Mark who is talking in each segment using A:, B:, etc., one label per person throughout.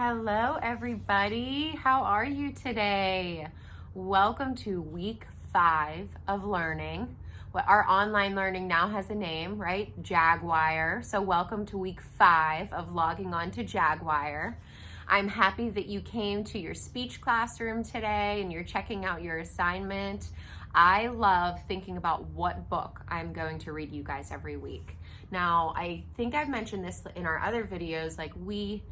A: Hello, everybody. How are you today? Welcome to week 5 of learning. Well, our online learning now has a name, right? Jaguar. So welcome to week 5 of logging on to Jaguar. I'm happy that you came to your speech classroom today and you're checking out your assignment. I love thinking about what book I'm going to read you guys every week. Now, I think I've mentioned this in our other videos, like we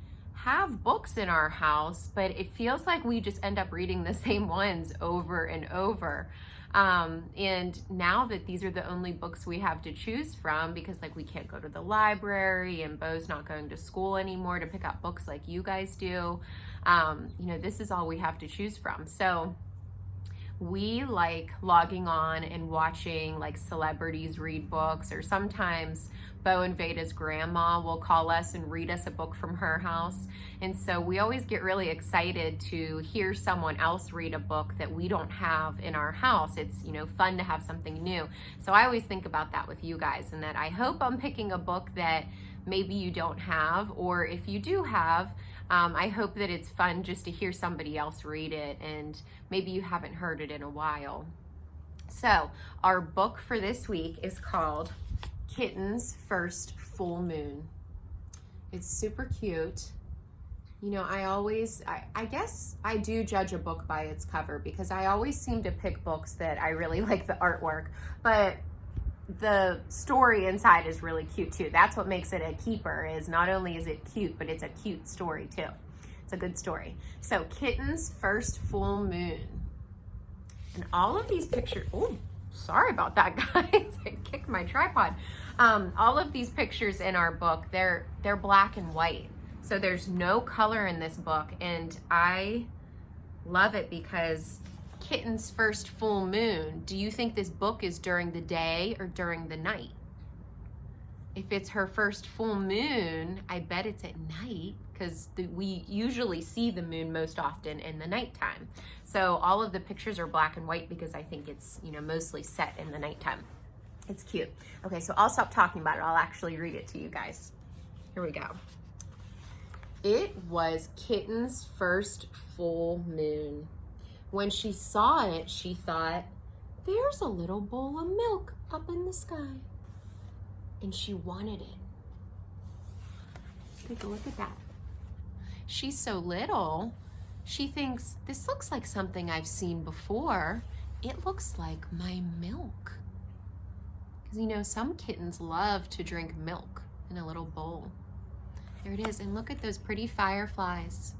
A: have books in our house, but it feels like we just end up reading the same ones over and over. And now that these are the only books we have to choose from, because like we can't go to the library and Bo's not going to school anymore to pick up books like you guys do, this is all we have to choose from. So we like logging on and watching like celebrities read books, or sometimes Bo and Veda's grandma will call us and read us a book from her house. And so we always get really excited to hear someone else read a book that we don't have in our house. It's, fun to have something new. So I always think about that with you guys, and that I hope I'm picking a book that maybe you don't have, or if you do have, I hope that it's fun just to hear somebody else read it and maybe you haven't heard it in a while. So our book for this week is called Kitten's First Full Moon. It's super cute. I guess I do judge a book by its cover, because I always seem to pick books that I really like the artwork, but the story inside is really cute too. That's what makes it a keeper, is not only is it cute, but it's a cute story too. It's a good story. So Kitten's First Full Moon. And all of these pictures, oh, sorry about that, guys. I kicked my tripod. All of these pictures in our book, they're black and white. So there's no color in this book, and I love it because Kitten's first full moon. Do you think this book is during the day or during the night? If it's her first full moon, I bet it's at night, because we usually see the moon most often in the nighttime. So all of the pictures are black and white because I think it's, mostly set in the nighttime. It's cute. Okay, so I'll stop talking about it. I'll actually read it to you guys. Here we go. It was Kitten's first full moon. When she saw it, she thought, there's a little bowl of milk up in the sky. And she wanted it. Take a look at that. She's so little, she thinks, this looks like something I've seen before. It looks like my milk. Because some kittens love to drink milk in a little bowl. There it is, and look at those pretty fireflies.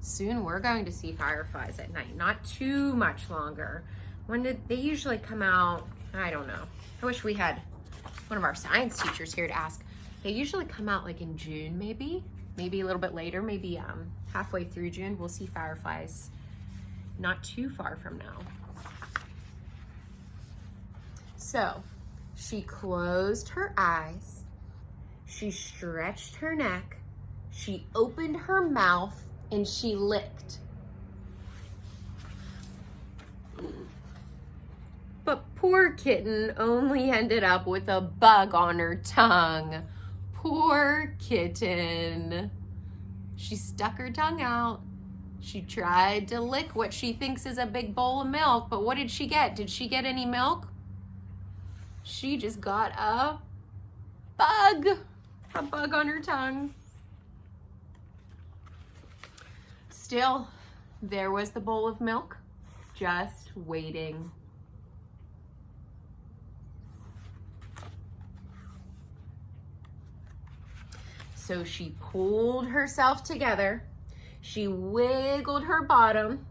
A: Soon we're going to see fireflies at night, not too much longer. When did they usually come out? I don't know. I wish we had one of our science teachers here to ask. They usually come out like in June, maybe a little bit later, maybe halfway through June. We'll see fireflies not too far from now. So she closed her eyes, she stretched her neck, she opened her mouth, and she licked. But poor kitten only ended up with a bug on her tongue. Poor kitten. She stuck her tongue out. She tried to lick what she thinks is a big bowl of milk, but what did she get? Did she get any milk? She just got a bug on her tongue. Still, there was the bowl of milk, just waiting. So she pulled herself together, she wiggled her bottom,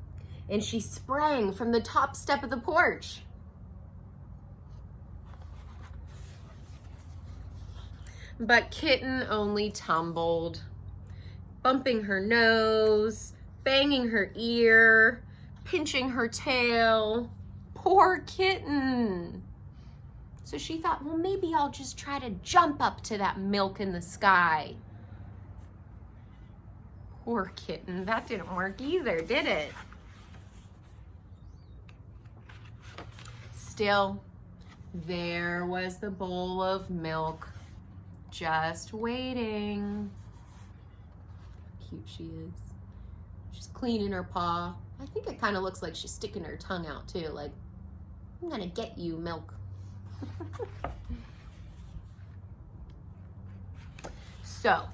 A: and she sprang from the top step of the porch. But Kitten only tumbled, bumping her nose, banging her ear, pinching her tail. Poor kitten. So she thought, well, maybe I'll just try to jump up to that milk in the sky. Poor kitten. That didn't work either, did it? Still, there was the bowl of milk, just waiting. Cute. cute she is. She's cleaning her paw. I think it kind of looks like she's sticking her tongue out too, like, I'm gonna get you, Milk. So,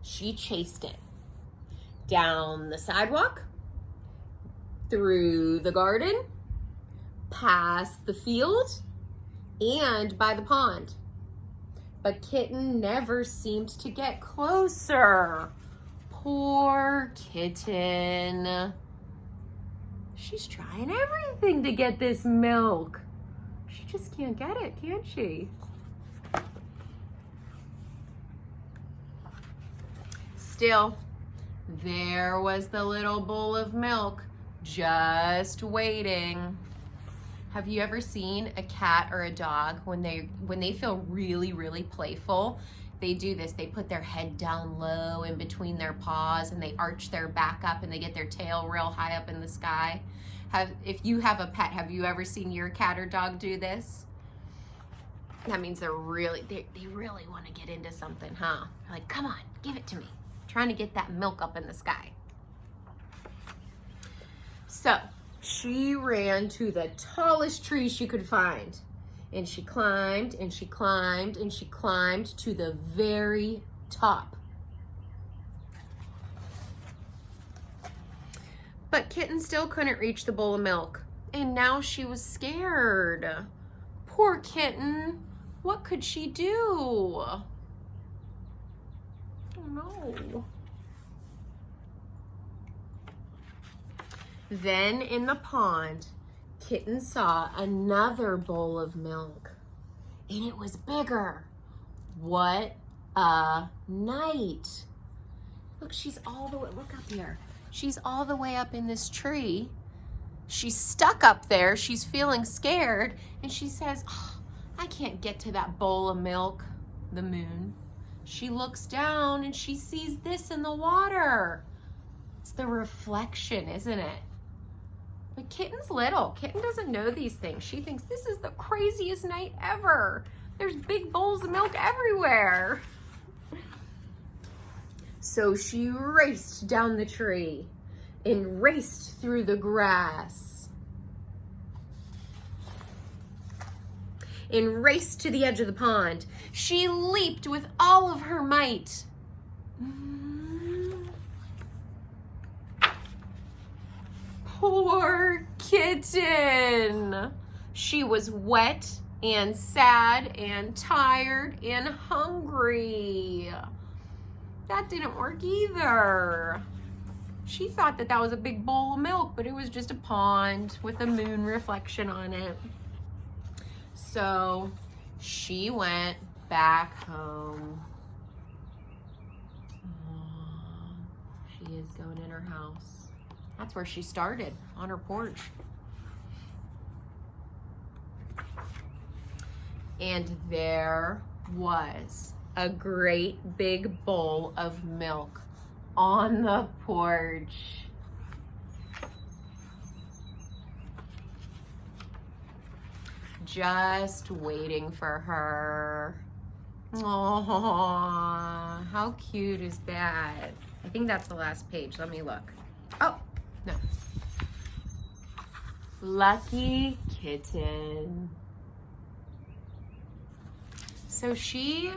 A: she chased it down the sidewalk, through the garden, past the field, and by the pond. But Kitten never seemed to get closer. Poor Kitten. She's trying everything to get this milk. She just can't get it, can she? Still, there was the little bowl of milk just waiting. Have you ever seen a cat or a dog when they feel really, really playful? They do this. They put their head down low in between their paws and they arch their back up and they get their tail real high up in the sky. If you have a pet, have you ever seen your cat or dog do this? That means they really want to get into something, huh? Like, come on, give it to me. Trying to get that milk up in the sky. So she ran to the tallest tree she could find. And she climbed and she climbed and she climbed to the very top. But Kitten still couldn't reach the bowl of milk. And now she was scared. Poor Kitten. What could she do? Oh no. Then in the pond, Kitten saw another bowl of milk, and it was bigger. What a night. Look, she's all the way, look up here. She's all the way up in this tree. She's stuck up there. She's feeling scared, and she says, oh, I can't get to that bowl of milk, the moon. She looks down, and she sees this in the water. It's the reflection, isn't it? But Kitten's little. Kitten doesn't know these things. She thinks this is the craziest night ever. There's big bowls of milk everywhere. So she raced down the tree and raced through the grass and raced to the edge of the pond. She leaped with all of her might. Poor Kitten. She was wet and sad and tired and hungry. That didn't work either. She thought that that was a big bowl of milk, but it was just a pond with a moon reflection on it. So she went back home. She is going in her house. That's where she started, on her porch. And there was a great big bowl of milk on the porch. Just waiting for her. Oh, how cute is that? I think that's the last page. Let me look. Oh, no. Lucky Kitten. So she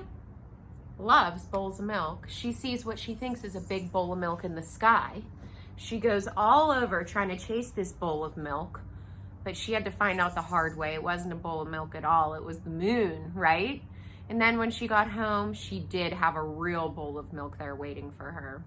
A: loves bowls of milk. She sees what she thinks is a big bowl of milk in the sky. She goes all over trying to chase this bowl of milk, but she had to find out the hard way. It wasn't a bowl of milk at all. It was the moon, right? And then when she got home, she did have a real bowl of milk there waiting for her.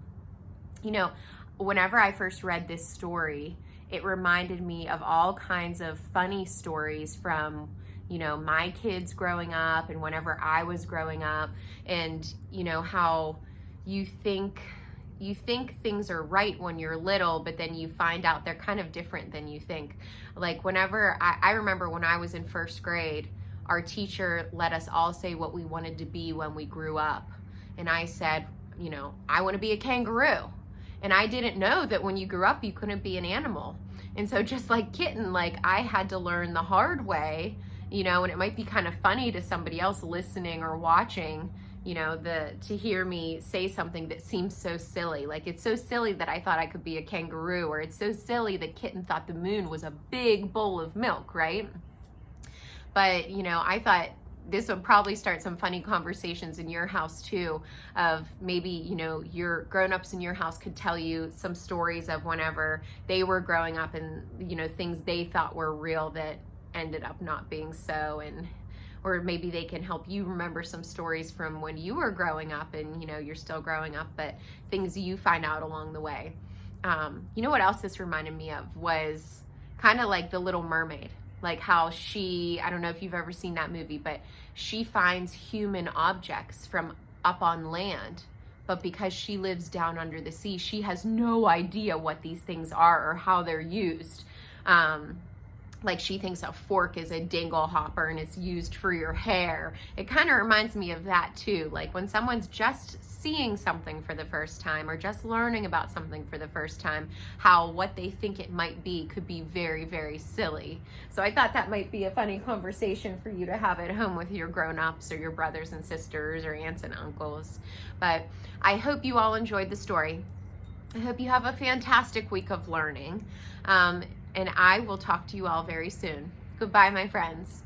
A: You know, whenever I first read this story, it reminded me of all kinds of funny stories from, you know, my kids growing up and whenever I was growing up, and you know how you think things are right when you're little, but then you find out they're kind of different than you think. Like whenever I remember when I was in first grade, our teacher let us all say what we wanted to be when we grew up. And I said, you know, I want to be a kangaroo. And I didn't know that when you grew up, you couldn't be an animal. And so just like Kitten, like I had to learn the hard way, you know, and it might be kind of funny to somebody else listening or watching to hear me say something that seems so silly. Like, it's so silly that I thought I could be a kangaroo, or it's so silly that Kitten thought the moon was a big bowl of milk, right? But, I thought this would probably start some funny conversations in your house too, of maybe, your grown-ups in your house could tell you some stories of whenever they were growing up and, things they thought were real that ended up not being so. And or maybe they can help you remember some stories from when you were growing up and, you're still growing up, but things you find out along the way. What else this reminded me of was kind of like The Little Mermaid. Like how I don't know if you've ever seen that movie, but she finds human objects from up on land. But because she lives down under the sea, she has no idea what these things are or how they're used. Like she thinks a fork is a dingle hopper and it's used for your hair. It kind of reminds me of that too. Like when someone's just seeing something for the first time or just learning about something for the first time, how what they think it might be could be very, very silly. So I thought that might be a funny conversation for you to have at home with your grown-ups or your brothers and sisters or aunts and uncles. But I hope you all enjoyed the story. I hope you have a fantastic week of learning. And I will talk to you all very soon. Goodbye, my friends.